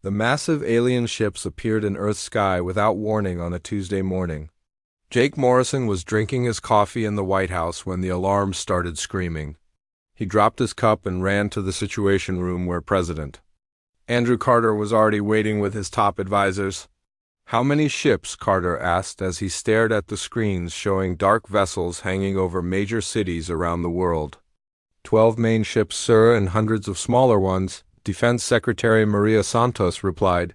The massive alien ships appeared in Earth's sky without warning on a Tuesday morning. Jake Morrison was drinking his coffee in the White House when the alarms started screaming. He dropped his cup and ran to the Situation Room where President Andrew Carter was already waiting with his top advisors. "How many ships?" Carter asked as he stared at the screens showing dark vessels hanging over major cities around the world. 12 main ships, sir, and hundreds of smaller ones," Defense Secretary Maria Santos replied.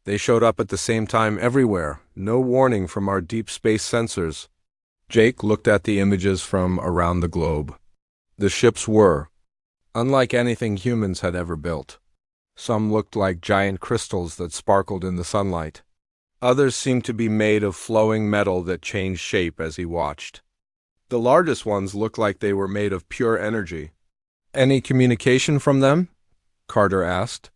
"They showed up at the same time everywhere, no warning from our deep space sensors." Jake looked at the images from around the globe. The ships were unlike anything humans had ever built. Some looked like giant crystals that sparkled in the sunlight. Others seemed to be made of flowing metal that changed shape as he watched. The largest ones looked like they were made of pure energy. "Any communication from them?" Carter asked.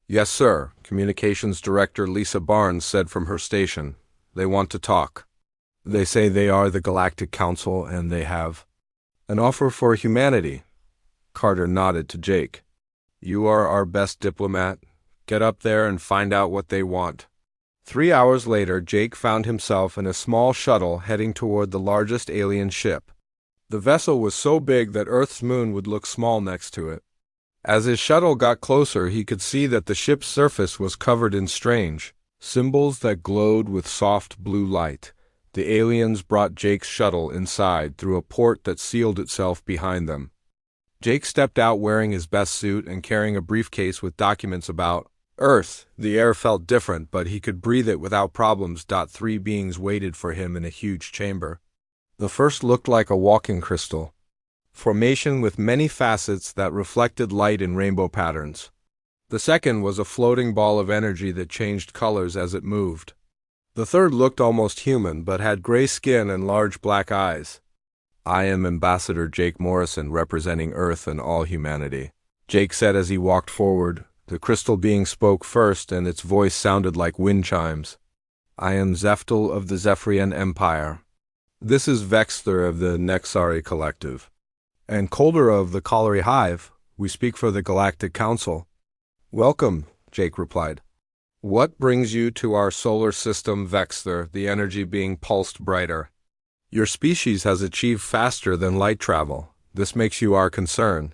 "Yes, sir," Communications Director Lisa Barnes said from her station. "They want to talk. They say they are the Galactic Council and they have an offer for humanity." Carter nodded to Jake. "You are our best diplomat. Get up there and find out what they want." 3 hours later, Jake found himself in a small shuttle heading toward the largest alien ship. The vessel was so big that Earth's moon would look small next to it. As his shuttle got closer, he could see that the ship's surface was covered in strange symbols that glowed with soft blue light. The aliens brought Jake's shuttle inside through a port that sealed itself behind them. Jake stepped out wearing his best suit and carrying a briefcase with documents about Earth. The air felt different, but he could breathe it without problems. 3 beings waited for him in a huge chamber. The first looked like a walking crystal formation with many facets that reflected light in rainbow patterns. The second was a floating ball of energy that changed colors as it moved. The third looked almost human, but had gray skin and large black eyes. "I am Ambassador Jake Morrison, representing Earth and all humanity," Jake said as he walked forward. The crystal being spoke first, and its voice sounded like wind chimes. "I am Zeftel of the Zephyrian Empire. This is Vexter of the Nexari Collective. And Calder of the Colliery Hive. We speak for the Galactic Council." "Welcome," Jake replied. "What brings you to our solar system, Vexter?" The energy being pulsed brighter. "Your species has achieved faster than light travel. This makes you our concern.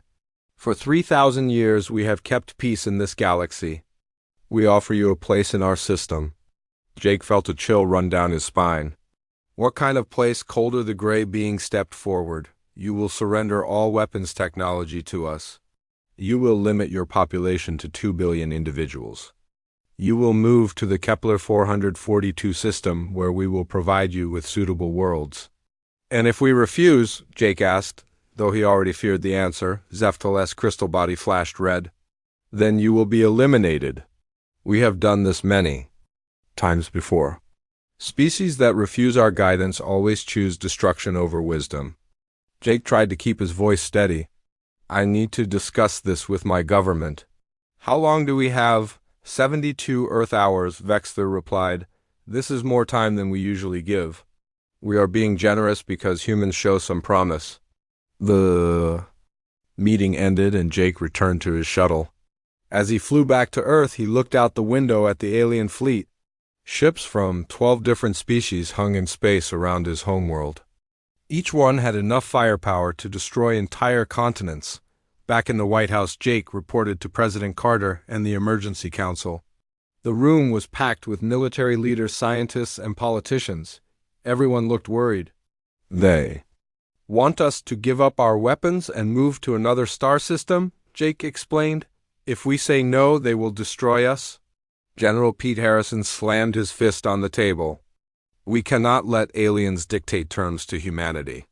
For 3,000 years we have kept peace in this galaxy. We offer you a place in our system." Jake felt a chill run down his spine. "What kind of place?" Calder the Gray being stepped forward. "You will surrender all weapons technology to us. You will limit your population to 2 billion individuals. You will move to the Kepler 442 system, where we will provide you with suitable worlds." "And if we refuse?" Jake asked, though he already feared the answer. Zeftel's crystal body flashed red. "Then you will be eliminated. We have done this many times before. Species that refuse our guidance always choose destruction over wisdom." Jake tried to keep his voice steady. "I need to discuss this with my government." "How long do we have?" 72 Earth hours, Vexter replied. "This is more time than we usually give. We are being generous because humans show some promise." The meeting ended and Jake returned to his shuttle. As he flew back to Earth, he looked out the window at the alien fleet. Ships from 12 different species hung in space around his homeworld. Each one had enough firepower to destroy entire continents. Back in the White House, Jake reported to President Carter and the Emergency Council. The room was packed with military leaders, scientists, and politicians. Everyone looked worried. "They want us to give up our weapons and move to another star system," Jake explained. "If we say no, they will destroy us." General Pete Harrison slammed his fist on the table. "We cannot let aliens dictate terms to humanity.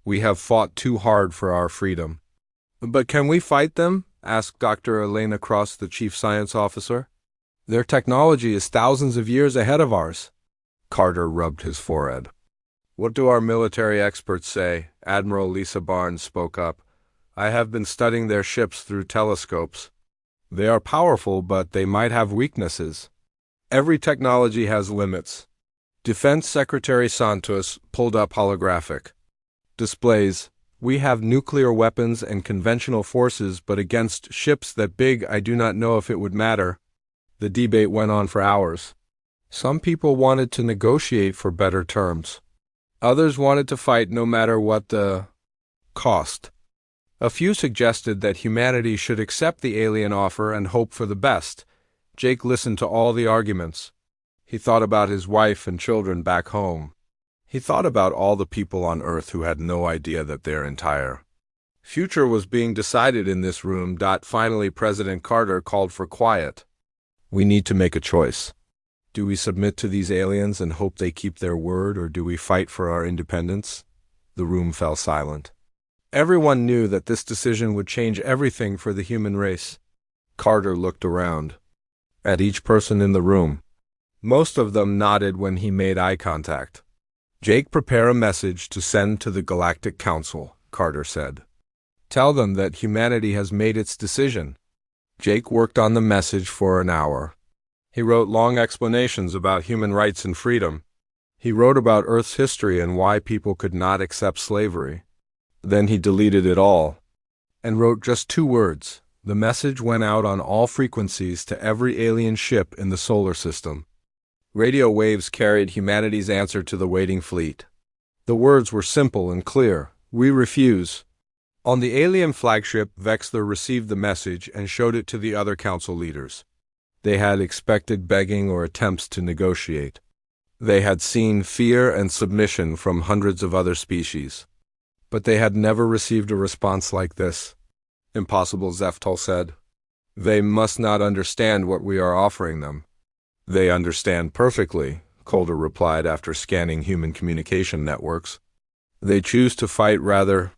We have fought too hard for our freedom." "But can we fight them?" asked Dr. Elena Cross, the chief science officer. "Their technology is thousands of years ahead of ours." Carter rubbed his forehead. "What do our military experts say?" Admiral Lisa Barnes spoke up. "I have been studying their ships through telescopes. They are powerful, but they might have weaknesses. Every technology has limits." Defense Secretary Santos pulled up holographic displays. "We have nuclear weapons and conventional forces, but against ships that big, I do not know if it would matter." The debate went on for hours. Some people wanted to negotiate for better terms. Others wanted to fight no matter what the cost. A few suggested that humanity should accept the alien offer and hope for the best. Jake listened to all the arguments. He thought about his wife and children back home. He thought about all the people on Earth who had no idea that their entire future was being decided in this room. Finally, President Carter called for quiet. We need to make a choice. Do we submit to these aliens and hope they keep their word, or do we fight for our independence? The room fell silent. Everyone knew that this decision would change everything for the human race. Carter looked around at each person in the room. Most of them nodded when he made eye contact. Jake, prepare a message to send to the Galactic Council, Carter said. Tell them that humanity has made its decision. Jake worked on the message for an hour. He wrote long explanations about human rights and freedom. He wrote about Earth's history and why people could not accept slavery. Then he deleted it all and wrote just 2 words. The message went out on all frequencies to every alien ship in the solar system. Radio waves carried humanity's answer to the waiting fleet. The words were simple and clear. We refuse. On the alien flagship, Vexler received the message and showed it to the other council leaders. They had expected begging or attempts to negotiate. They had seen fear and submission from hundreds of other species. But they had never received a response like this. Impossible, Zeftal said. They must not understand what we are offering them. They understand perfectly, Calder replied after scanning human communication networks. They choose to fight rather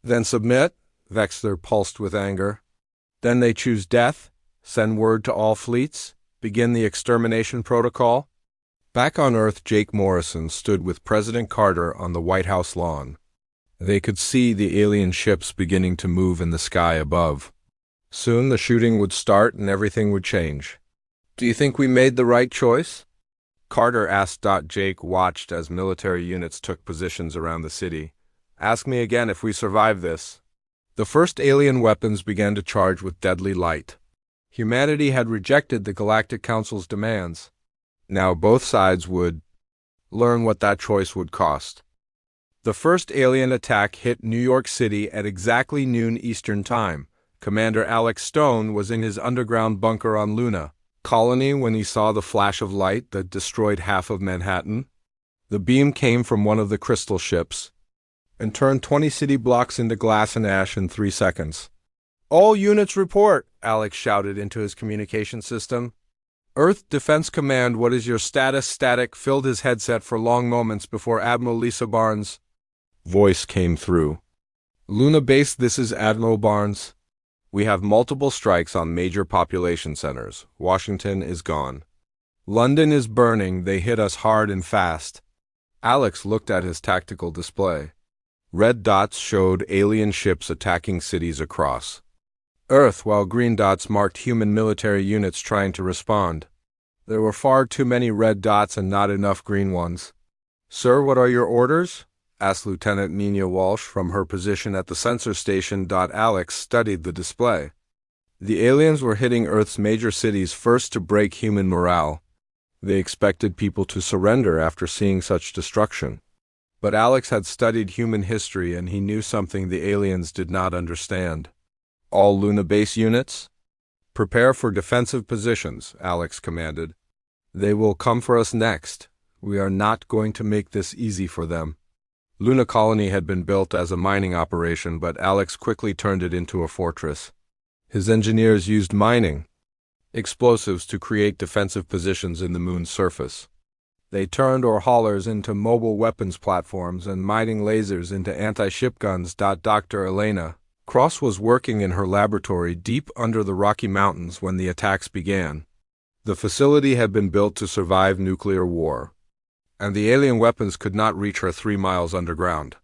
than submit, Vexler pulsed with anger. Then they choose death, send word to all fleets, begin the extermination protocol. Back on Earth, Jake Morrison stood with President Carter on the White House lawn. They could see the alien ships beginning to move in the sky above. Soon the shooting would start and everything would change. Do you think we made the right choice? Carter asked. Jake watched as military units took positions around the city. Ask me again if we survive this. The first alien weapons began to charge with deadly light. Humanity had rejected the Galactic Council's demands. Now both sides would learn what that choice would cost. The first alien attack hit New York City at exactly noon Eastern Time. Commander Alex Stone was in his underground bunker on Luna Colony when he saw the flash of light that destroyed half of Manhattan. The beam came from one of the crystal ships and turned 20 city blocks into glass and ash in 3 seconds. All units report, Alex shouted into his communication system. Earth Defense Command, what is your status? Static filled his headset for long moments before Admiral Lisa Barnes' voice came through. Luna Base, this is Admiral Barnes. We have multiple strikes on major population centers. Washington is gone. London is burning. They hit us hard and fast. Alex looked at his tactical display. Red dots showed alien ships attacking cities across Earth, while green dots marked human military units trying to respond. There were far too many red dots and not enough green ones. Sir, what are your orders? Asked Lieutenant Nina Walsh from her position at the sensor station. Alex studied the display. The aliens were hitting Earth's major cities first to break human morale. They expected people to surrender after seeing such destruction. But Alex had studied human history and he knew something the aliens did not understand. All Luna Base units? Prepare for defensive positions, Alex commanded. They will come for us next. We are not going to make this easy for them. Luna Colony had been built as a mining operation, but Alex quickly turned it into a fortress. His engineers used mining explosives to create defensive positions in the moon's surface. They turned ore haulers into mobile weapons platforms and mining lasers into anti-ship guns. Dr. Elena Cross was working in her laboratory deep under the Rocky Mountains when the attacks began. The facility had been built to survive nuclear war, and the alien weapons could not reach her 3 miles underground.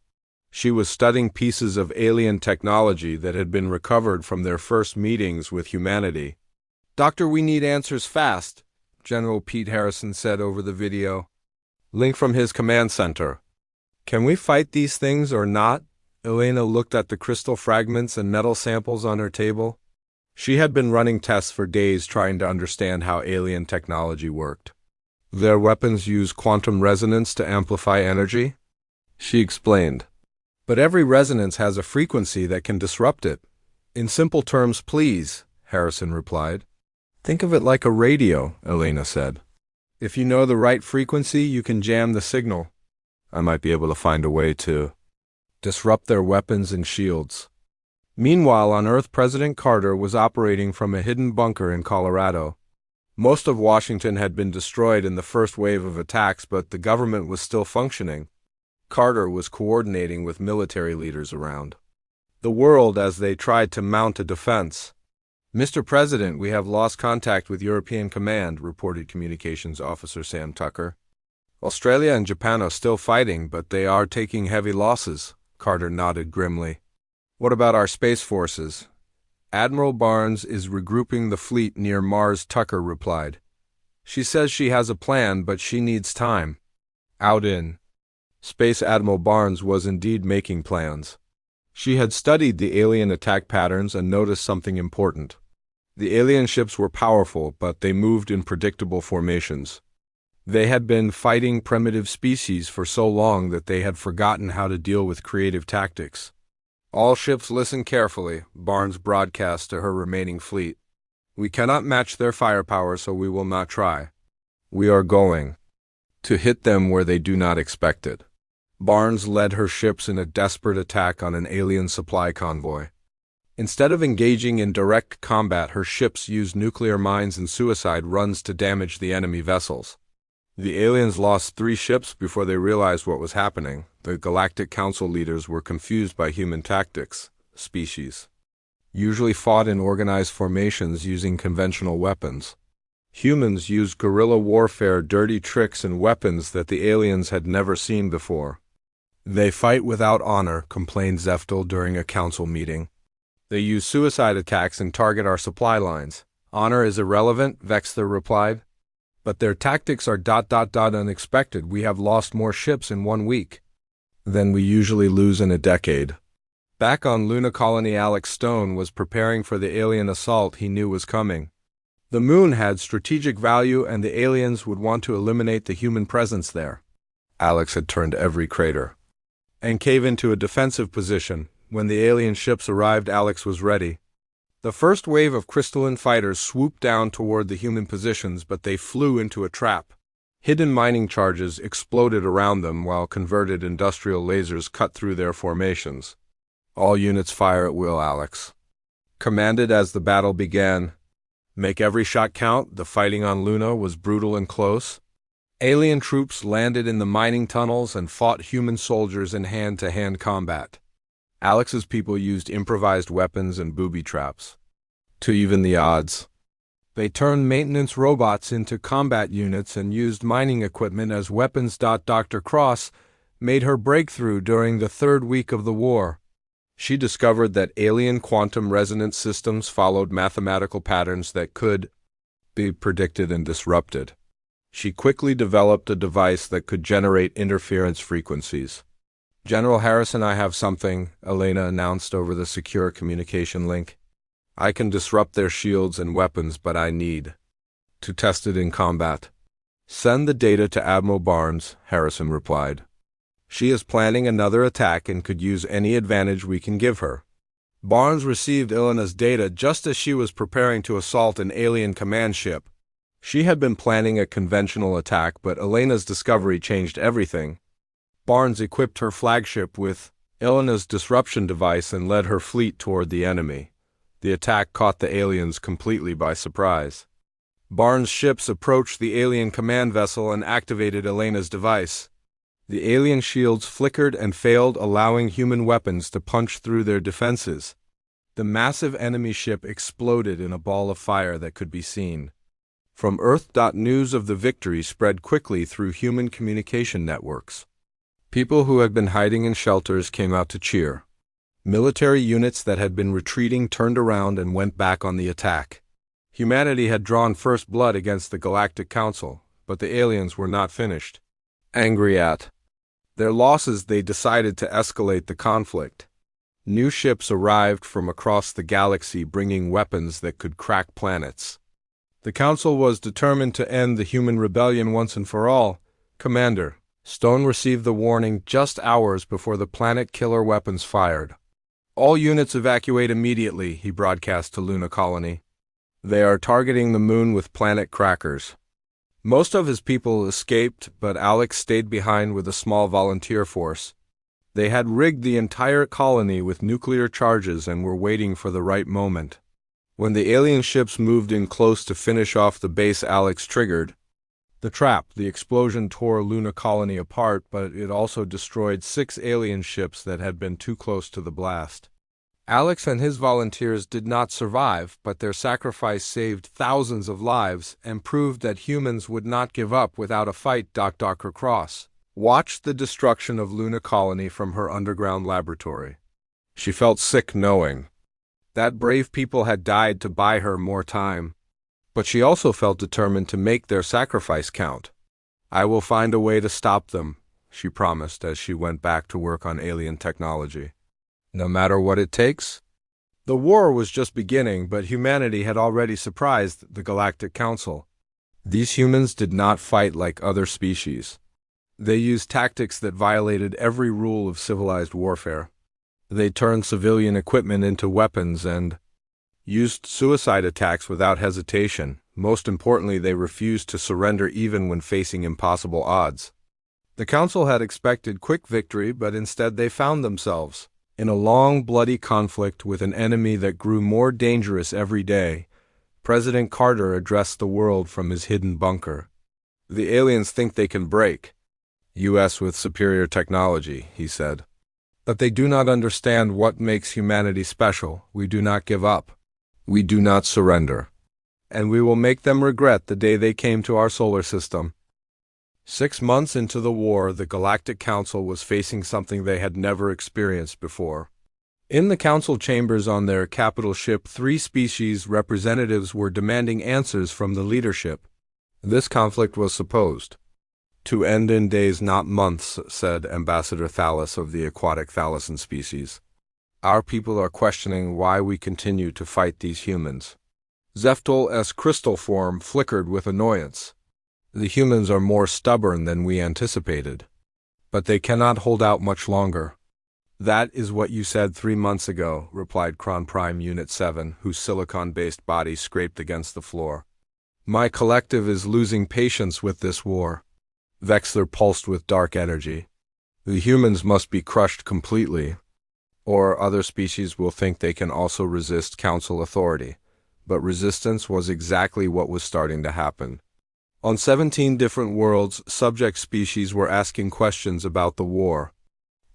She was studying pieces of alien technology that had been recovered from their first meetings with humanity. Doctor, we need answers fast, General Pete Harrison said over the video. Link from his command center. Can we fight these things or not? Elena looked at the crystal fragments and metal samples on her table. She had been running tests for days trying to understand how alien technology worked. Their weapons use quantum resonance to amplify energy, she explained. But every resonance has a frequency that can disrupt it. In simple terms, please, Harrison replied. Think of it like a radio, Elena said. If you know the right frequency, you can jam the signal. I might be able to find a way to disrupt their weapons and shields. Meanwhile, on Earth, President Carter was operating from a hidden bunker in Colorado. Most of Washington had been destroyed in the first wave of attacks, but the government was still functioning. Carter was coordinating with military leaders around the world as they tried to mount a defense. Mr. President, we have lost contact with European Command, reported Communications Officer Sam Tucker. Australia and Japan are still fighting, but they are taking heavy losses, Carter nodded grimly. What about our space forces? Admiral Barnes is regrouping the fleet near Mars, Tucker replied. She says she has a plan, but she needs time. Out in space, Admiral Barnes was indeed making plans. She had studied the alien attack patterns and noticed something important. The alien ships were powerful, but they moved in predictable formations. They had been fighting primitive species for so long that they had forgotten how to deal with creative tactics. All ships listen carefully, Barnes broadcast to her remaining fleet. We cannot match their firepower, so we will not try. We are going to hit them where they do not expect it. Barnes led her ships in a desperate attack on an alien supply convoy. Instead of engaging in direct combat, her ships used nuclear mines and suicide runs to damage the enemy vessels. The aliens lost 3 ships before they realized what was happening. The Galactic Council leaders were confused by human tactics. Species usually fought in organized formations using conventional weapons. Humans used guerrilla warfare, dirty tricks, and weapons that the aliens had never seen before. They fight without honor, complained Zeftel during a council meeting. They use suicide attacks and target our supply lines. Honor is irrelevant, Vexter replied. But their tactics are ... unexpected. We have lost more ships in 1 week than we usually lose in a decade. Back on Luna Colony, Alex Stone was preparing for the alien assault he knew was coming. The moon had strategic value and the aliens would want to eliminate the human presence there. Alex had turned every crater and cave into a defensive position. When the alien ships arrived, Alex was ready. The first wave of crystalline fighters swooped down toward the human positions, but they flew into a trap. Hidden mining charges exploded around them while converted industrial lasers cut through their formations. All units fire at will, Alex commanded as the battle began. Make every shot count. The fighting on Luna was brutal and close. Alien troops landed in the mining tunnels and fought human soldiers in hand-to-hand combat. Alex's people used improvised weapons and booby traps to even the odds. They turned maintenance robots into combat units and used mining equipment as weapons. Dr. Cross made her breakthrough during the 3rd week of the war. She discovered that alien quantum resonance systems followed mathematical patterns that could be predicted and disrupted. She quickly developed a device that could generate interference frequencies. General Harrison, I have something, Elena announced over the secure communication link. I can disrupt their shields and weapons, but I need to test it in combat. Send the data to Admiral Barnes, Harrison replied. She is planning another attack and could use any advantage we can give her. Barnes received Elena's data just as she was preparing to assault an alien command ship. She had been planning a conventional attack, but Elena's discovery changed everything. Barnes equipped her flagship with Elena's disruption device and led her fleet toward the enemy. The attack caught the aliens completely by surprise. Barnes' ships approached the alien command vessel and activated Elena's device. The alien shields flickered and failed, allowing human weapons to punch through their defenses. The massive enemy ship exploded in a ball of fire that could be seen from Earth. News of the victory spread quickly through human communication networks. People who had been hiding in shelters came out to cheer. Military units that had been retreating turned around and went back on the attack. Humanity had drawn first blood against the Galactic Council, but the aliens were not finished. Angry at their losses, they decided to escalate the conflict. New ships arrived from across the galaxy bringing weapons that could crack planets. The Council was determined to end the human rebellion once and for all. Commander, Stone received the warning just hours before the planet-killer weapons fired. All units evacuate immediately, he broadcast to Luna Colony. They are targeting the moon with planet crackers. Most of his people escaped, but Alex stayed behind with a small volunteer force. They had rigged the entire colony with nuclear charges and were waiting for the right moment. When the alien ships moved in close to finish off the base Alex triggered the trap, the explosion tore Luna Colony apart, but it also destroyed 6 alien ships that had been too close to the blast. Alex and his volunteers did not survive, but their sacrifice saved thousands of lives and proved that humans would not give up without a fight. Dr. Cross watched the destruction of Luna Colony from her underground laboratory. She felt sick knowing that brave people had died to buy her more time. But she also felt determined to make their sacrifice count. I will find a way to stop them, she promised as she went back to work on alien technology. No matter what it takes? The war was just beginning, but humanity had already surprised the Galactic Council. These humans did not fight like other species. They used tactics that violated every rule of civilized warfare. They turned civilian equipment into weapons and used suicide attacks without hesitation. Most importantly, they refused to surrender even when facing impossible odds. The Council had expected quick victory, but instead they found themselves in a long, bloody conflict with an enemy that grew more dangerous every day. President Carter addressed the world from his hidden bunker. The aliens think they can break U.S. with superior technology, he said. But they do not understand what makes humanity special. We do not give up. We do not surrender. And we will make them regret the day they came to our solar system. 6 months into the war, the Galactic Council was facing something they had never experienced before. In the council chambers on their capital ship, 3 species representatives were demanding answers from the leadership. This conflict was supposed to end in days, not months, said Ambassador Thales of the aquatic thalassen species. Our people are questioning why we continue to fight these humans. Zeftol's crystal form flickered with annoyance. The humans are more stubborn than we anticipated. But they cannot hold out much longer. That is what you said 3 months ago, replied HFY Unit 7, whose silicon-based body scraped against the floor. My collective is losing patience with this war. Vexler pulsed with dark energy. The humans must be crushed completely, or other species will think they can also resist council authority. But resistance was exactly what was starting to happen. On 17 different worlds, subject species were asking questions about the war.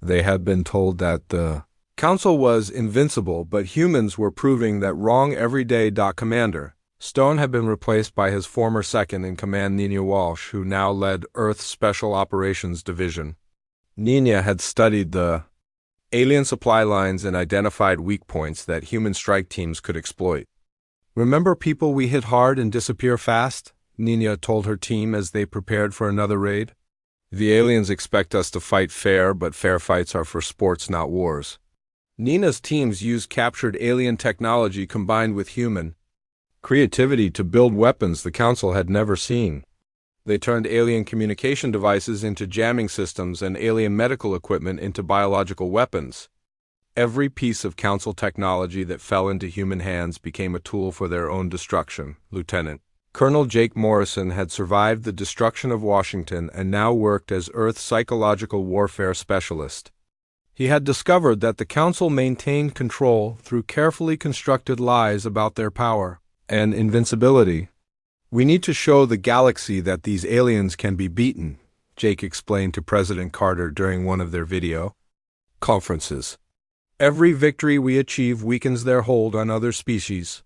They had been told that the council was invincible, but humans were proving that wrong every day. Commander Stone had been replaced by his former second-in-command Nina Walsh, who now led Earth's Special Operations Division. Nina had studied the alien supply lines and identified weak points that human strike teams could exploit. Remember people we hit hard and disappear fast? Nina told her team as they prepared for another raid. The aliens expect us to fight fair, but fair fights are for sports, not wars. Nina's teams used captured alien technology combined with human creativity to build weapons the Council had never seen. They turned alien communication devices into jamming systems and alien medical equipment into biological weapons. Every piece of Council technology that fell into human hands became a tool for their own destruction. Lieutenant Colonel Jake Morrison had survived the destruction of Washington and now worked as Earth's psychological warfare specialist. He had discovered that the Council maintained control through carefully constructed lies about their power and invincibility. We need to show the galaxy that these aliens can be beaten, Jake explained to President Carter during one of their video conferences. Every victory we achieve weakens their hold on other species.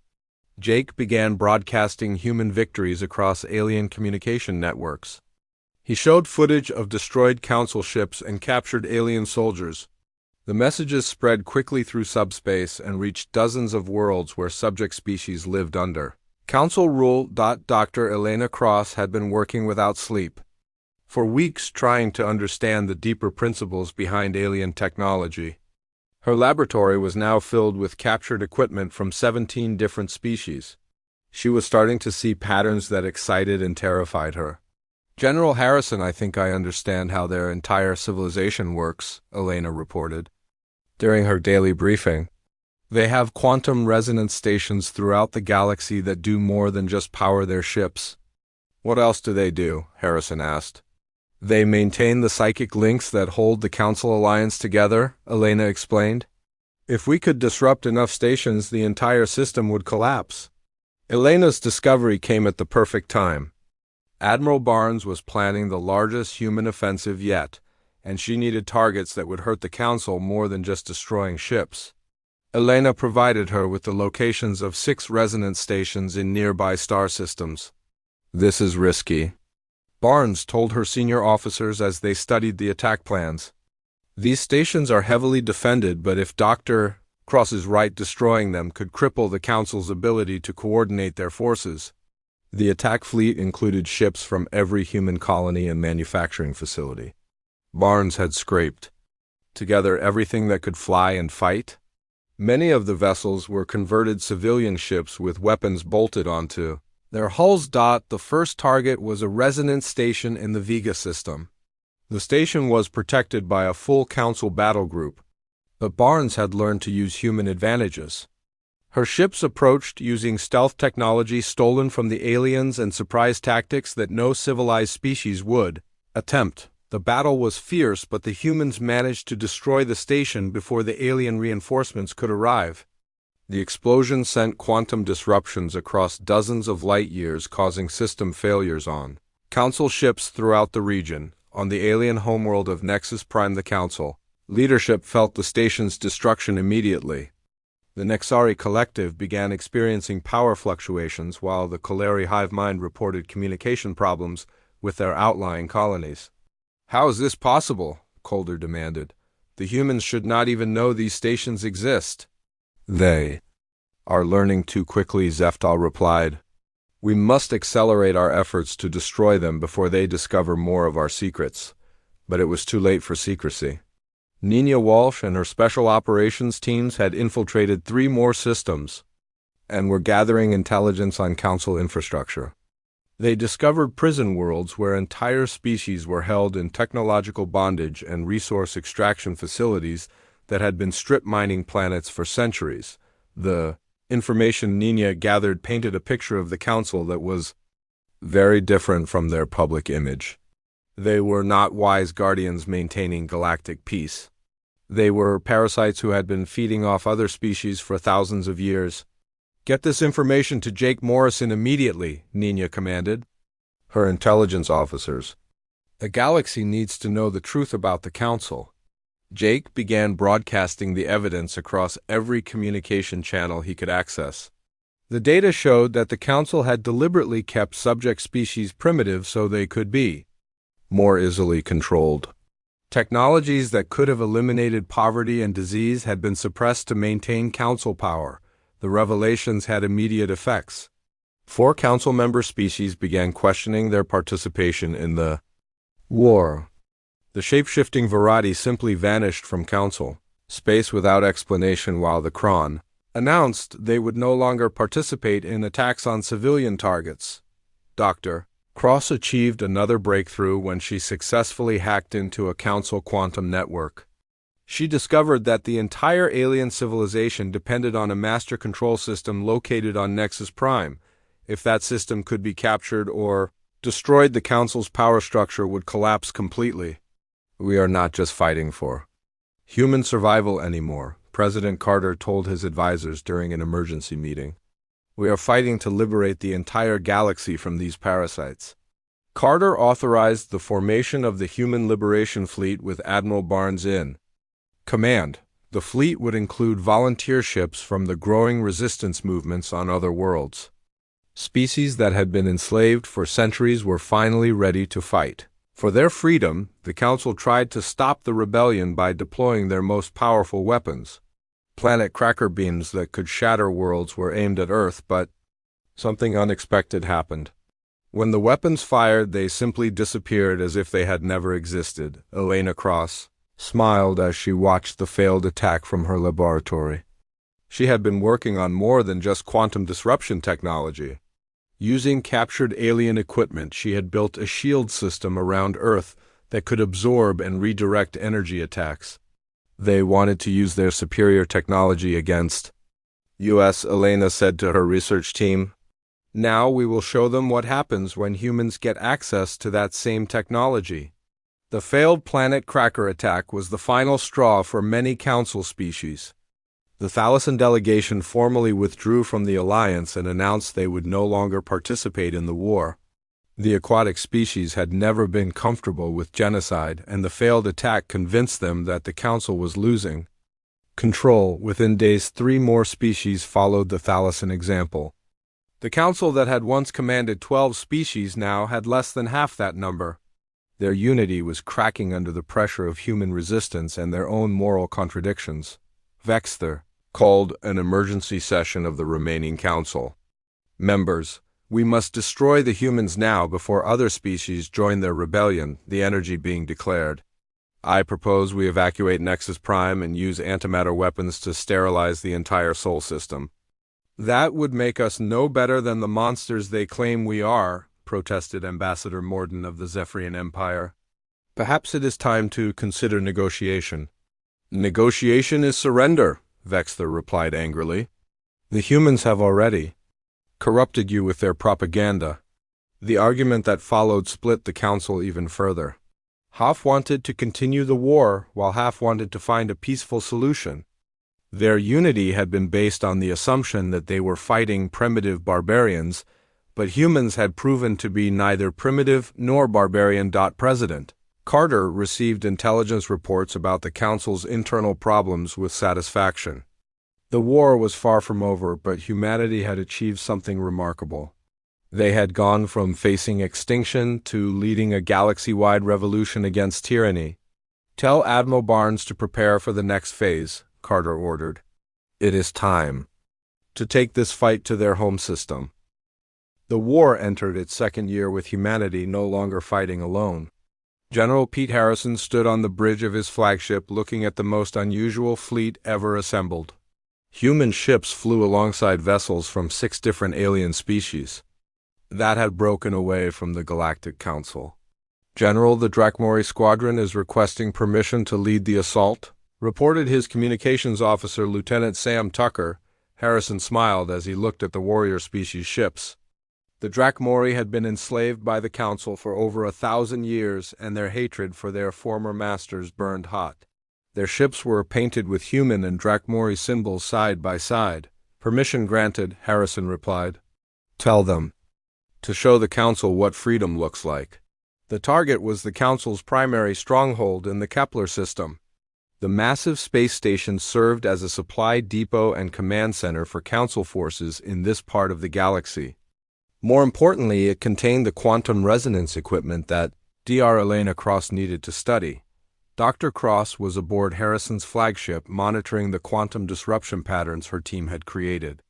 Jake began broadcasting human victories across alien communication networks. He showed footage of destroyed Council ships and captured alien soldiers. The messages spread quickly through subspace and reached dozens of worlds where subject species lived under Council rule. Dr. Elena Cross had been working without sleep for weeks trying to understand the deeper principles behind alien technology. Her laboratory was now filled with captured equipment from 17 different species. She was starting to see patterns that excited and terrified her. "General Harrison, I think I understand how their entire civilization works," Elena reported. During her daily briefing, "They have quantum resonance stations throughout the galaxy that do more than just power their ships." "What else do they do?" Harrison asked. "They maintain the psychic links that hold the Council Alliance together," Elena explained. "If we could disrupt enough stations, the entire system would collapse." Elena's discovery came at the perfect time. Admiral Barnes was planning the largest human offensive yet, and she needed targets that would hurt the Council more than just destroying ships. Elena provided her with the locations of 6 resonance stations in nearby star systems. "This is risky," Barnes told her senior officers as they studied the attack plans. "These stations are heavily defended, but if Dr. Cross is right, destroying them could cripple the Council's ability to coordinate their forces." The attack fleet included ships from every human colony and manufacturing facility. Barnes had scraped together everything that could fly and fight. Many of the vessels were converted civilian ships with weapons bolted onto their hulls. The first target was a resonance station in the Vega system. The station was protected by a full Council battle group, but Barnes had learned to use human advantages. Her ships approached using stealth technology stolen from the aliens and surprise tactics that no civilized species would attempt. The battle was fierce, but the humans managed to destroy the station before the alien reinforcements could arrive. The explosion sent quantum disruptions across dozens of light years, causing system failures on Council ships throughout the region. On the alien homeworld of HFY the Council leadership felt the station's destruction immediately. The Nexari Collective began experiencing power fluctuations, while the Kalari hive mind reported communication problems with their outlying colonies. "How is this possible?" Calder demanded. "The humans should not even know these stations exist." "They are learning too quickly," Zeftal replied. "We must accelerate our efforts to destroy them before they discover more of our secrets." But it was too late for secrecy. Nina Walsh and her special operations teams had infiltrated 3 more systems and were gathering intelligence on Council infrastructure. They discovered prison worlds where entire species were held in technological bondage and resource extraction facilities that had been strip mining planets for centuries. The information Nina gathered painted a picture of the Council that was very different from their public image. They were not wise guardians maintaining galactic peace. They were parasites who had been feeding off other species for thousands of years. "Get this information to Jake Morrison immediately," Nina commanded her intelligence officers. "The galaxy needs to know the truth about the Council." Jake began broadcasting the evidence across every communication channel he could access. The data showed that the Council had deliberately kept subject species primitive so they could be more easily controlled. Technologies that could have eliminated poverty and disease had been suppressed to maintain Council power. The revelations had immediate effects. 4 Council member species began questioning their participation in the war. The shape-shifting variety simply vanished from Council space without explanation, while the Kron announced they would no longer participate in attacks on civilian targets. Dr. Cross achieved another breakthrough when she successfully hacked into a Council quantum network. She discovered that the entire alien civilization depended on a master control system located on HFY. If that system could be captured or destroyed, the Council's power structure would collapse completely. "We are not just fighting for human survival anymore," President Carter told his advisors during an emergency meeting. "We are fighting to liberate the entire galaxy from these parasites." Carter authorized the formation of the Human Liberation Fleet with Admiral Barnes in command. The fleet would include volunteer ships from the growing resistance movements on other worlds. Species that had been enslaved for centuries were finally ready to fight for their freedom. The Council tried to stop the rebellion by deploying their most powerful weapons. Planet cracker beams that could shatter worlds were aimed at Earth, but something unexpected happened. When the weapons fired, they simply disappeared as if they had never existed. Elena Cross smiled as she watched the failed attack from her laboratory. She had been working on more than just quantum disruption technology. Using captured alien equipment, she had built a shield system around Earth that could absorb and redirect energy attacks. They wanted to use their superior technology against US, Elena said to her research team. Now we will show them what happens when humans get access to that same technology. The failed Planet Cracker attack was the final straw for many council species. The Thalassian delegation formally withdrew from the alliance and announced they would no longer participate in the war. The aquatic species had never been comfortable with genocide, and the failed attack convinced them that the council was losing control. Within days, 3 more species followed the Thalassian example. The council that had once commanded 12 species now had less than half that number. Their unity was cracking under the pressure of human resistance and their own moral contradictions. Vexther called an emergency session of the remaining council. Members, we must destroy the humans now before other species join their rebellion, the energy being declared. I propose we evacuate Nexus Prime and use antimatter weapons to sterilize the entire Sol system. That would make us no better than the monsters they claim we are, protested Ambassador Morden of the Zephyrian Empire. Perhaps it is time to consider negotiation. Negotiation is surrender, Vexther replied angrily. The humans have already corrupted you with their propaganda. The argument that followed split the council even further. Half wanted to continue the war, while half wanted to find a peaceful solution. Their unity had been based on the assumption that they were fighting primitive barbarians, but humans had proven to be neither primitive nor barbarian. President Carter received intelligence reports about the council's internal problems with satisfaction. The war was far from over, but humanity had achieved something remarkable. They had gone from facing extinction to leading a galaxy-wide revolution against tyranny. Tell Admiral Barnes to prepare for the next phase, Carter ordered. It is time to take this fight to their home system. The war entered its second year with humanity no longer fighting alone. General Pete Harrison stood on the bridge of his flagship looking at the most unusual fleet ever assembled. Human ships flew alongside vessels from 6 different alien species that had broken away from the Galactic Council. General, the Drakmori Squadron is requesting permission to lead the assault, reported his communications officer, Lieutenant Sam Tucker. Harrison smiled as he looked at the warrior species ships. The Drakmori had been enslaved by the Council for over 1,000 years, and their hatred for their former masters burned hot. Their ships were painted with human and Drakmori symbols side by side. Permission granted, Harrison replied. Tell them to show the Council what freedom looks like. The target was the Council's primary stronghold in the Kepler system. The massive space station served as a supply depot and command center for Council forces in this part of the galaxy. More importantly, it contained the quantum resonance equipment that Dr. Elena Cross needed to study. Dr. Cross was aboard Harrison's flagship monitoring the quantum disruption patterns her team had created.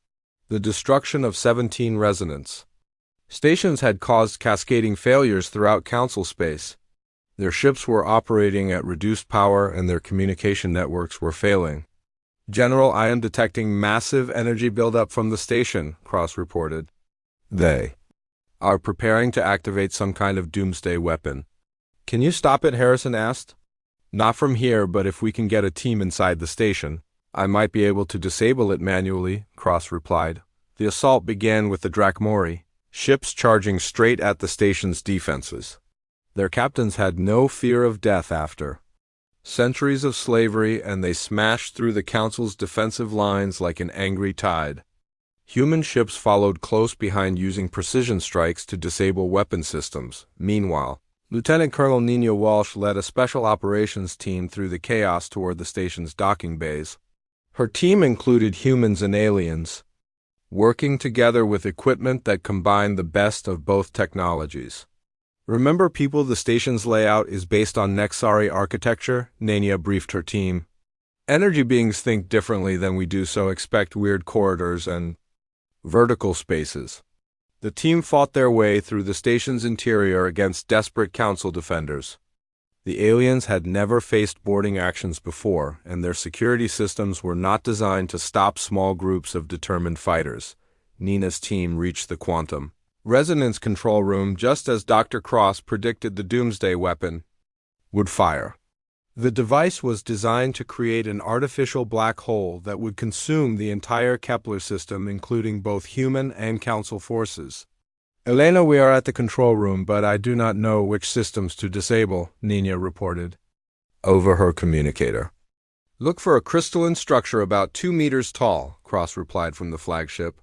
The destruction of 17 resonance stations had caused cascading failures throughout Council space. Their ships were operating at reduced power and their communication networks were failing. General, I am detecting massive energy buildup from the station, Cross reported. They are preparing to activate some kind of doomsday weapon. Can you stop it? Harrison asked. Not from here, but if we can get a team inside the station, I might be able to disable it manually, Cross replied. The assault began with the Drakmori, ships charging straight at the station's defenses. Their captains had no fear of death after centuries of slavery, and they smashed through the Council's defensive lines like an angry tide. Human ships followed close behind using precision strikes to disable weapon systems. Meanwhile, Lieutenant Colonel Nina Walsh led a special operations team through the chaos toward the station's docking bays. Her team included humans and aliens, working together with equipment that combined the best of both technologies. Remember, people, the station's layout is based on Nexari architecture, Nania briefed her team. Energy beings think differently than we do, so expect weird corridors and vertical spaces. The team fought their way through the station's interior against desperate Council defenders. The aliens had never faced boarding actions before, and their security systems were not designed to stop small groups of determined fighters. Nina's team reached the quantum resonance control room just as Dr. Cross predicted the doomsday weapon would fire. The device was designed to create an artificial black hole that would consume the entire Kepler system, including both human and council forces. Elena, we are at the control room, but I do not know which systems to disable, Nina reported over her communicator. Look for a crystalline structure about 2 meters tall, Cross replied from the flagship.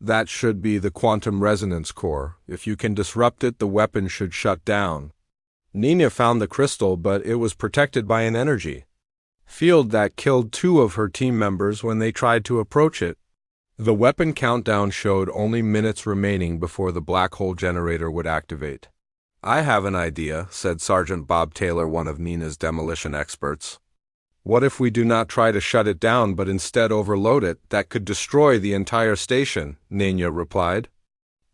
That should be the quantum resonance core. If you can disrupt it, the weapon should shut down. Nina found the crystal, but it was protected by an energy field that killed 2 of her team members when they tried to approach it. The weapon countdown showed only minutes remaining before the black hole generator would activate. I have an idea, said Sergeant Bob Taylor, one of Nina's demolition experts. What if we do not try to shut it down but instead overload it? That could destroy the entire station, Nina replied.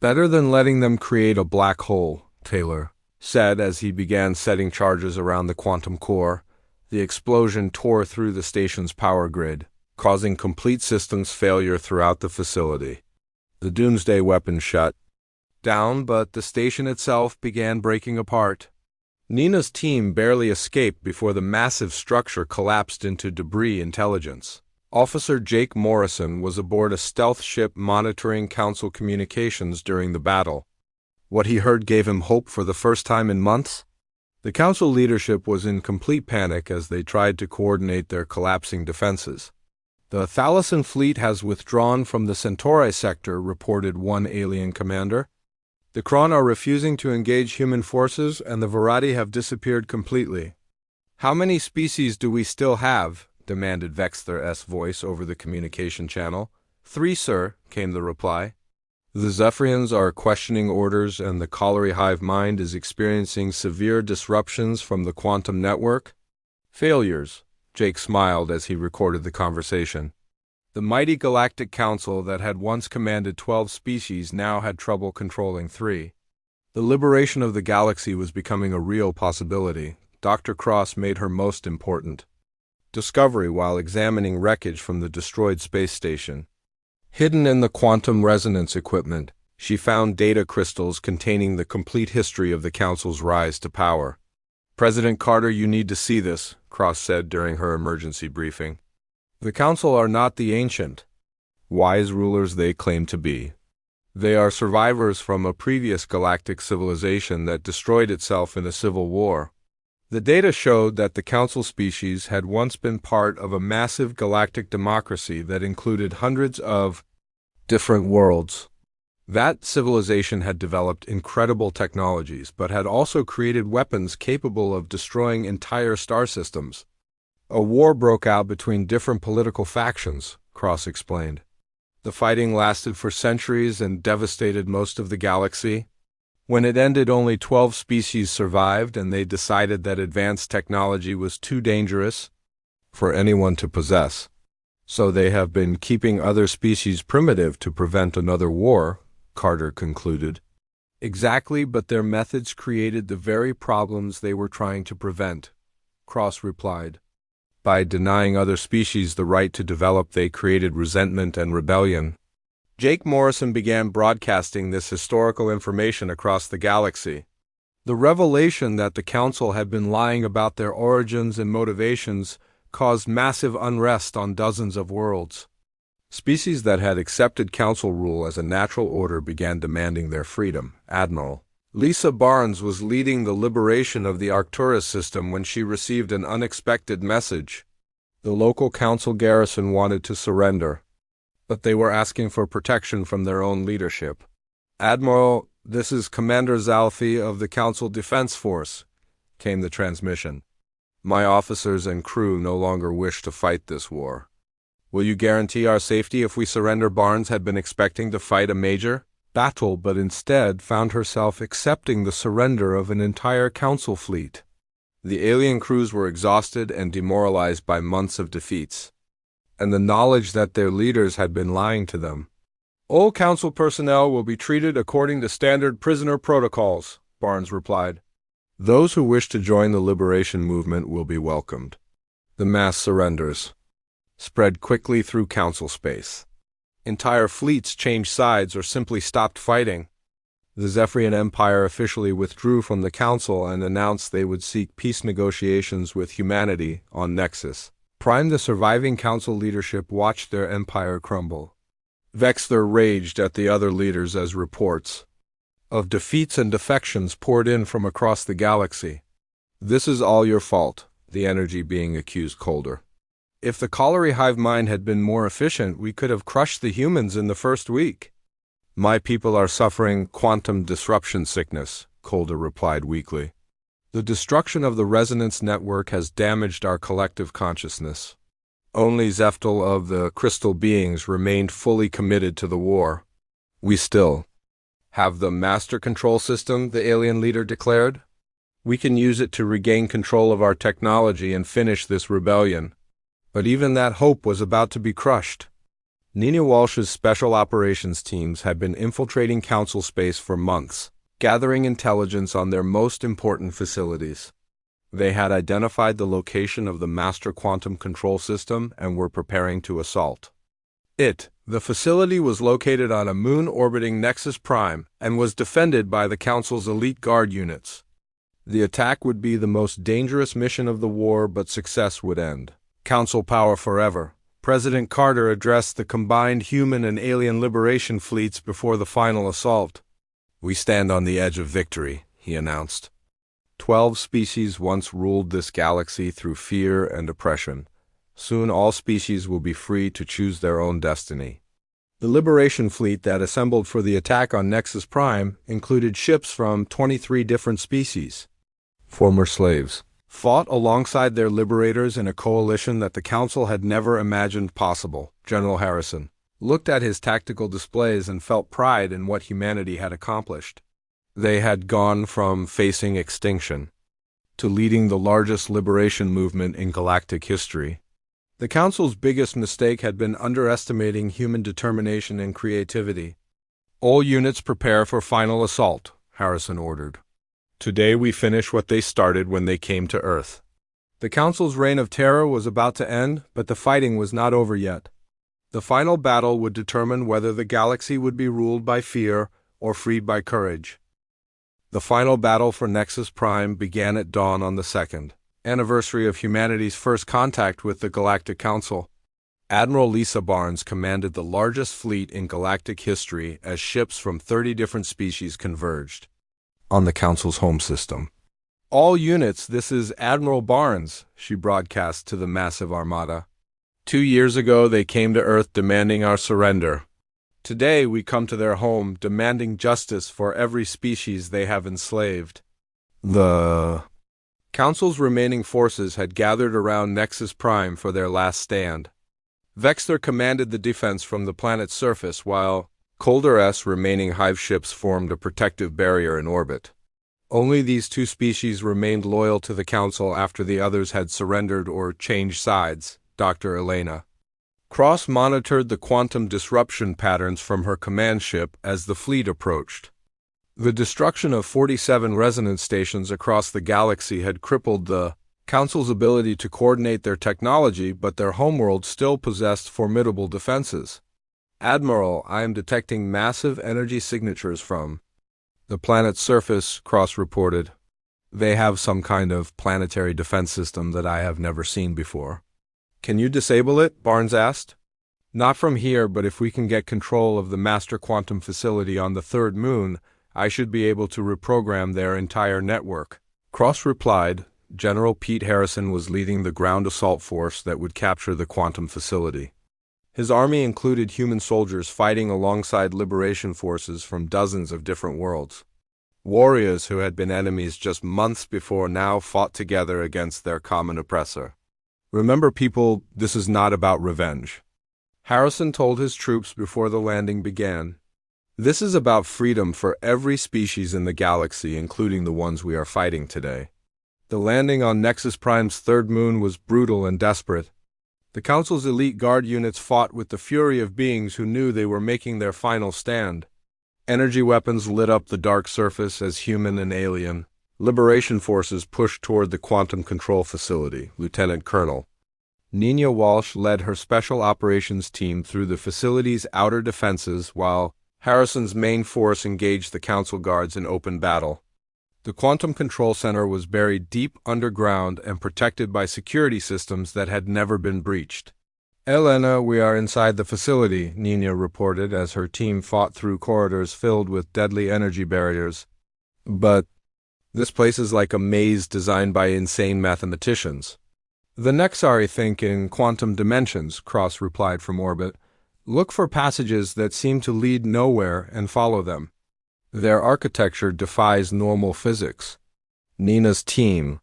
Better than letting them create a black hole, Taylor said as he began setting charges around the quantum core. The explosion tore through the station's power grid, causing complete systems failure throughout the facility. The doomsday weapon shut down, but the station itself began breaking apart. Nina's team barely escaped before the massive structure collapsed into debris. Intelligence Officer Jake Morrison was aboard a stealth ship monitoring council communications during the battle. What he heard gave him hope for the first time in months. The council leadership was in complete panic as they tried to coordinate their collapsing defenses. The Thalassian fleet has withdrawn from the Centauri sector, reported one alien commander. The Kron are refusing to engage human forces, and the Verati have disappeared completely. How many species do we still have? Demanded Vexther's voice over the communication channel. 3, sir, came the reply. The Zephyrians are questioning orders, and the Colliery hive mind is experiencing severe disruptions from the quantum network. Failures. Jake smiled as he recorded the conversation. The mighty Galactic Council that had once commanded 12 species now had trouble controlling 3. The liberation of the galaxy was becoming a real possibility. Dr. Cross made her most important discovery while examining wreckage from the destroyed space station. Hidden in the quantum resonance equipment, she found data crystals containing the complete history of the Council's rise to power. President Carter, you need to see this, Cross said during her emergency briefing. The Council are not the ancient, wise rulers they claim to be. They are survivors from a previous galactic civilization that destroyed itself in a civil war. The data showed that the Council species had once been part of a massive galactic democracy that included hundreds of different worlds. That civilization had developed incredible technologies, but had also created weapons capable of destroying entire star systems. A war broke out between different political factions, Cross explained. The fighting lasted for centuries and devastated most of the galaxy. When it ended, only 12 species survived, and they decided that advanced technology was too dangerous for anyone to possess. So they have been keeping other species primitive to prevent another war, Carter concluded. Exactly, but their methods created the very problems they were trying to prevent, Cross replied. By denying other species the right to develop, they created resentment and rebellion. Jake Morrison began broadcasting this historical information across the galaxy. The revelation that the Council had been lying about their origins and motivations caused massive unrest on dozens of worlds. Species that had accepted Council rule as a natural order began demanding their freedom. Admiral Lisa Barnes was leading the liberation of the Arcturus system when she received an unexpected message. The local Council garrison wanted to surrender, but they were asking for protection from their own leadership. Admiral, this is Commander Zalfi of the Council Defense Force, came the transmission. My officers and crew no longer wish to fight this war. Will you guarantee our safety if we surrender? Barnes had been expecting to fight a major battle, but instead found herself accepting the surrender of an entire Council fleet. The alien crews were exhausted and demoralized by months of defeats, and the knowledge that their leaders had been lying to them. All Council personnel will be treated according to standard prisoner protocols, Barnes replied. Those who wish to join the liberation movement will be welcomed. The mass surrenders spread quickly through council space. Entire fleets changed sides or simply stopped fighting. The Zephyrian Empire officially withdrew from the council and announced they would seek peace negotiations with humanity on Nexus Prime. The surviving council leadership watched their empire crumble. Vexler raged at the other leaders as reports of defeats and defections poured in from across the galaxy. "This is all your fault," the energy being accused Colder. "If the Colliery hive mind had been more efficient, we could have crushed the humans in the first week." "My people are suffering quantum disruption sickness," Colder replied weakly. "The destruction of the resonance network has damaged our collective consciousness. Only Zeftel of the crystal beings remained fully committed to the war. We still have the master control system," the alien leader declared. "We can use it to regain control of our technology and finish this rebellion." But even that hope was about to be crushed. Nina Walsh's special operations teams had been infiltrating council space for months, gathering intelligence on their most important facilities. They had identified the location of the master quantum control system and were preparing to assault it. The facility was located on a moon orbiting Nexus Prime and was defended by the Council's elite guard units. The attack would be the most dangerous mission of the war, but success would end Council power forever. President Carter addressed the combined human and alien liberation fleets before the final assault. "We stand on the edge of victory," he announced. 12 species once ruled this galaxy through fear and oppression. Soon all species will be free to choose their own destiny. The Liberation Fleet that assembled for the attack on Nexus Prime included ships from 23 different species. Former slaves fought alongside their liberators in a coalition that the Council had never imagined possible. General Harrison looked at his tactical displays and felt pride in what humanity had accomplished. They had gone from facing extinction to leading the largest liberation movement in galactic history. The Council's biggest mistake had been underestimating human determination and creativity. "All units prepare for final assault," Harrison ordered. "Today we finish what they started when they came to Earth." The Council's reign of terror was about to end, but the fighting was not over yet. The final battle would determine whether the galaxy would be ruled by fear or freed by courage. The final battle for Nexus Prime began at dawn on the second anniversary of humanity's first contact with the Galactic Council. Admiral Lisa Barnes commanded the largest fleet in galactic history as ships from 30 different species converged on the Council's home system. "All units, this is Admiral Barnes," she broadcast to the massive armada. 2 years ago they came to Earth demanding our surrender. Today we come to their home demanding justice for every species they have enslaved." The Council's remaining forces had gathered around Nexus Prime for their last stand. Vexler commanded the defense from the planet's surface, while Colder's remaining hive ships formed a protective barrier in orbit. Only these 2 species remained loyal to the Council after the others had surrendered or changed sides. Dr. Elena Cross monitored the quantum disruption patterns from her command ship as the fleet approached. The destruction of 47 resonance stations across the galaxy had crippled the Council's ability to coordinate their technology, but their homeworld still possessed formidable defenses. "Admiral, I am detecting massive energy signatures from the planet's surface," Cross reported. "They have some kind of planetary defense system that I have never seen before." "Can you disable it?" Barnes asked. "Not from here, but if we can get control of the master quantum facility on the third moon, I should be able to reprogram their entire network," Cross replied. General Pete Harrison was leading the ground assault force that would capture the quantum facility. His army included human soldiers fighting alongside liberation forces from dozens of different worlds. Warriors who had been enemies just months before now fought together against their common oppressor. "Remember, people, this is not about revenge," Harrison told his troops before the landing began. "This is about freedom for every species in the galaxy, including the ones we are fighting today." The landing on Nexus Prime's third moon was brutal and desperate. The Council's elite guard units fought with the fury of beings who knew they were making their final stand. Energy weapons lit up the dark surface as human and alien Liberation forces pushed toward the quantum control facility, Lieutenant Colonel. Nina Walsh led her special operations team through the facility's outer defenses while Harrison's main force engaged the Council Guards in open battle. The Quantum Control Center was buried deep underground and protected by security systems that had never been breached. Elena, we are inside the facility, Nina reported as her team fought through corridors filled with deadly energy barriers. But this place is like a maze designed by insane mathematicians. The Nexari think in quantum dimensions, Cross replied from orbit. Look for passages that seem to lead nowhere and follow them. Their architecture defies normal physics. Nina's team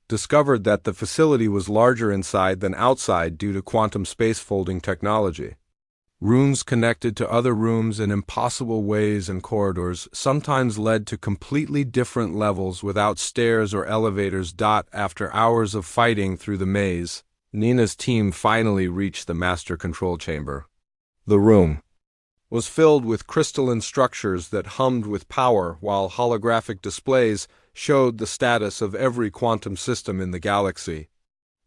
discovered that the facility was larger inside than outside due to quantum space folding technology. Rooms connected to other rooms in impossible ways and corridors sometimes led to completely different levels without stairs or elevators. After hours of fighting through the maze, Nina's team finally reached the master control chamber. The room was filled with crystalline structures that hummed with power, while holographic displays showed the status of every quantum system in the galaxy.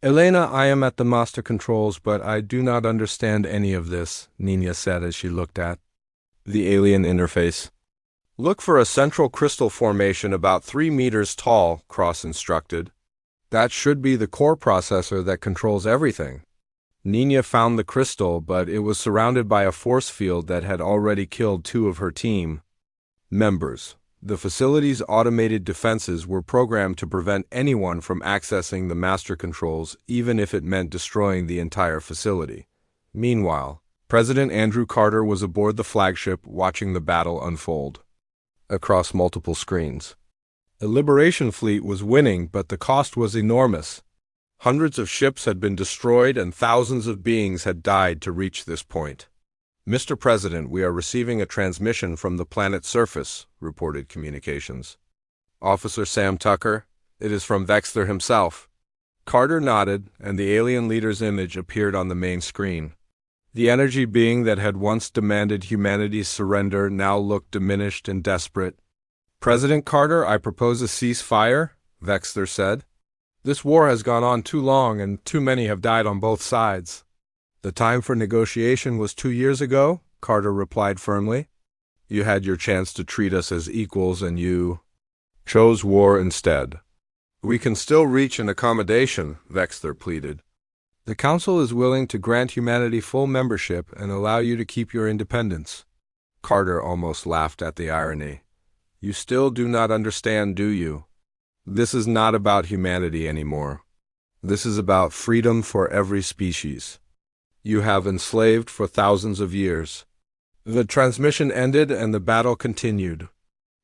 Elena, I am at the master controls, but I do not understand any of this, Nina said as she looked at the alien interface. Look for a central crystal formation about 3 meters tall, Cross instructed. That should be the core processor that controls everything. Nina found the crystal, but it was surrounded by a force field that had already killed 2 of her team members. The facility's automated defenses were programmed to prevent anyone from accessing the master controls, even if it meant destroying the entire facility. Meanwhile, President Andrew Carter was aboard the flagship watching the battle unfold across multiple screens. The Liberation fleet was winning, but the cost was enormous. Hundreds of ships had been destroyed and thousands of beings had died to reach this point. Mr. President, we are receiving a transmission from the planet's surface, reported communications. Officer Sam Tucker, it is from Vexter himself. Carter nodded, and the alien leader's image appeared on the main screen. The energy being that had once demanded humanity's surrender now looked diminished and desperate. President Carter, I propose a ceasefire, Vexter said. This war has gone on too long, and too many have died on both sides. The time for negotiation was 2 years ago, Carter replied firmly. You had your chance to treat us as equals, and you chose war instead. We can still reach an accommodation, Vexter pleaded. The Council is willing to grant humanity full membership and allow you to keep your independence. Carter almost laughed at the irony. You still do not understand, do you? This is not about humanity anymore. This is about freedom for every species. You have enslaved for thousands of years. The transmission ended and the battle continued.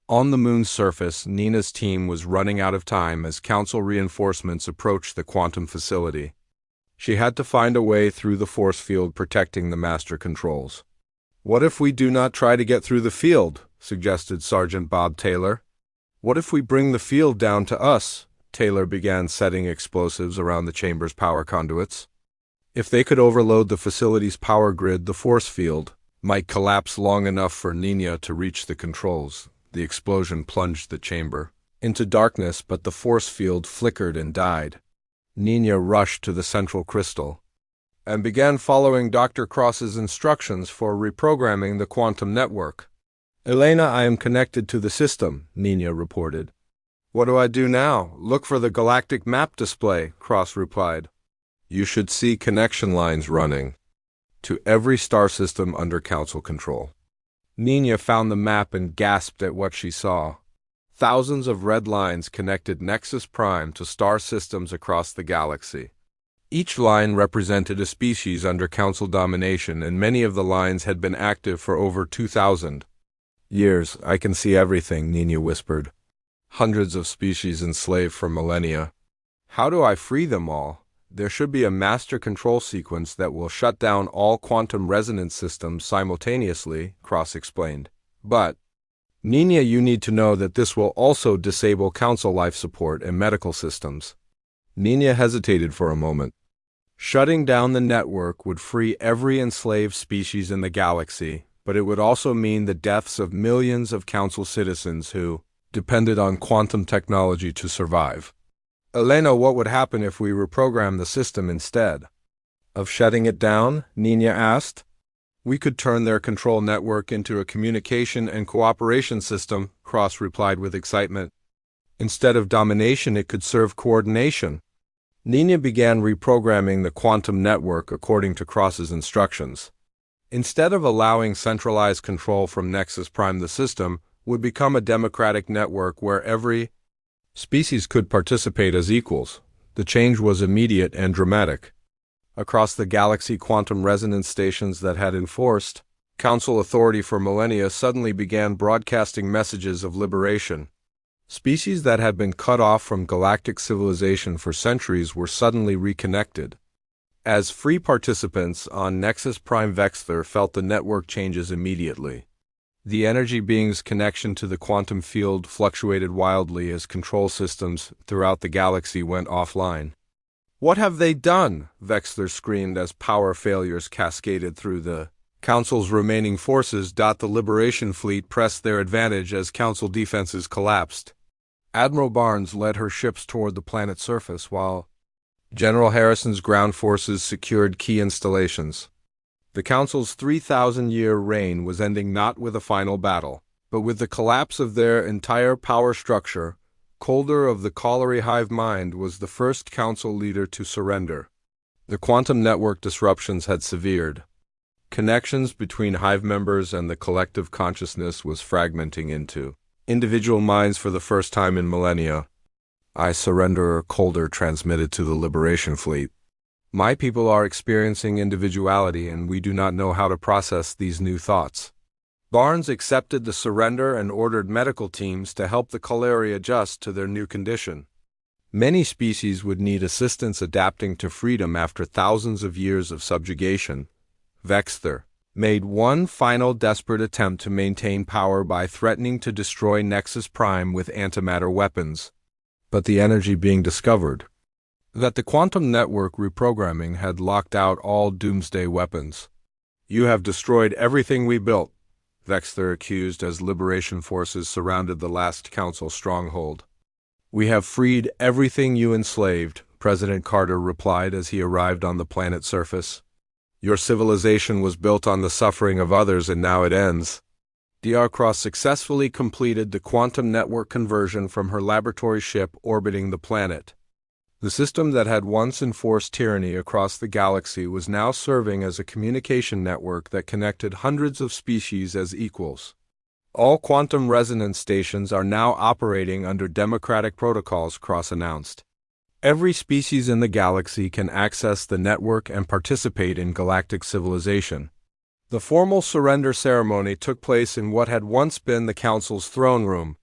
On the moon's surface, Nina's team was running out of time as Council reinforcements approached the quantum facility. She had to find a way through the force field protecting the master controls. What if we do not try to get through the field? Suggested Sergeant Bob Taylor. What if we bring the field down to us? Taylor began setting explosives around the chamber's power conduits. If they could overload the facility's power grid, the force field might collapse long enough for Nina to reach the controls. The explosion plunged the chamber into darkness, but the force field flickered and died. Nina rushed to the central crystal and began following Dr. Cross's instructions for reprogramming the quantum network. Elena, I am connected to the system, Nina reported. What do I do now? Look for the galactic map display, Cross replied. You should see connection lines running to every star system under Council control. Nina found the map and gasped at what she saw. Thousands of red lines connected Nexus Prime to star systems across the galaxy. Each line represented a species under Council domination, and many of the lines had been active for over 2,000 years. I can see everything, Nina whispered. Hundreds of species enslaved for millennia. How do I free them all? There should be a master control sequence that will shut down all quantum resonance systems simultaneously, Cross explained. But, Nina, you need to know that this will also disable Council life support and medical systems. Nina hesitated for a moment. Shutting down the network would free every enslaved species in the galaxy, but it would also mean the deaths of millions of Council citizens who depended on quantum technology to survive. Elena, what would happen if we reprogram the system instead of shutting it down? Nina asked. We could turn their control network into a communication and cooperation system, Cross replied with excitement. Instead of domination, it could serve coordination. Nina began reprogramming the quantum network according to Cross's instructions. Instead of allowing centralized control from HFY, the system would become a democratic network where every species could participate as equals. The change was immediate and dramatic. Across the galaxy, quantum resonance stations that had enforced council authority for millennia suddenly began broadcasting messages of liberation. Species that had been cut off from galactic civilization for centuries were suddenly reconnected. As free participants on HFY, Vexler felt the network changes immediately. The energy being's connection to the quantum field fluctuated wildly as control systems throughout the galaxy went offline. What have they done? Vexler screamed as power failures cascaded through the Council's remaining forces. The Liberation Fleet pressed their advantage as Council defenses collapsed. Admiral Barnes led her ships toward the planet's surface while General Harrison's ground forces secured key installations. The Council's 3,000-year reign was ending not with a final battle, but with the collapse of their entire power structure. Calder of the Colliery Hive Mind was the first Council leader to surrender. The quantum network disruptions had severed. Connections between Hive members and the collective consciousness was fragmenting into individual minds for the first time in millennia. I surrender, Calder transmitted to the Liberation Fleet. My people are experiencing individuality, and we do not know how to process these new thoughts. Barnes accepted the surrender and ordered medical teams to help the Colliery adjust to their new condition. Many species would need assistance adapting to freedom after thousands of years of subjugation. Vexler made one final desperate attempt to maintain power by threatening to destroy HFY with antimatter weapons. But the energy being discovered that the quantum network reprogramming had locked out all doomsday weapons. You have destroyed everything we built, Vexler accused as liberation forces surrounded the last Council stronghold. We have freed everything you enslaved, President Carter replied as he arrived on the planet's surface. Your civilization was built on the suffering of others, and now it ends. Dr. Cross successfully completed the quantum network conversion from her laboratory ship orbiting the planet. The system that had once enforced tyranny across the galaxy was now serving as a communication network that connected hundreds of species as equals. All quantum resonance stations are now operating under democratic protocols, Cross announced. Every species in the galaxy can access the network and participate in galactic civilization. The formal surrender ceremony took place in what had once been the Council's throne room,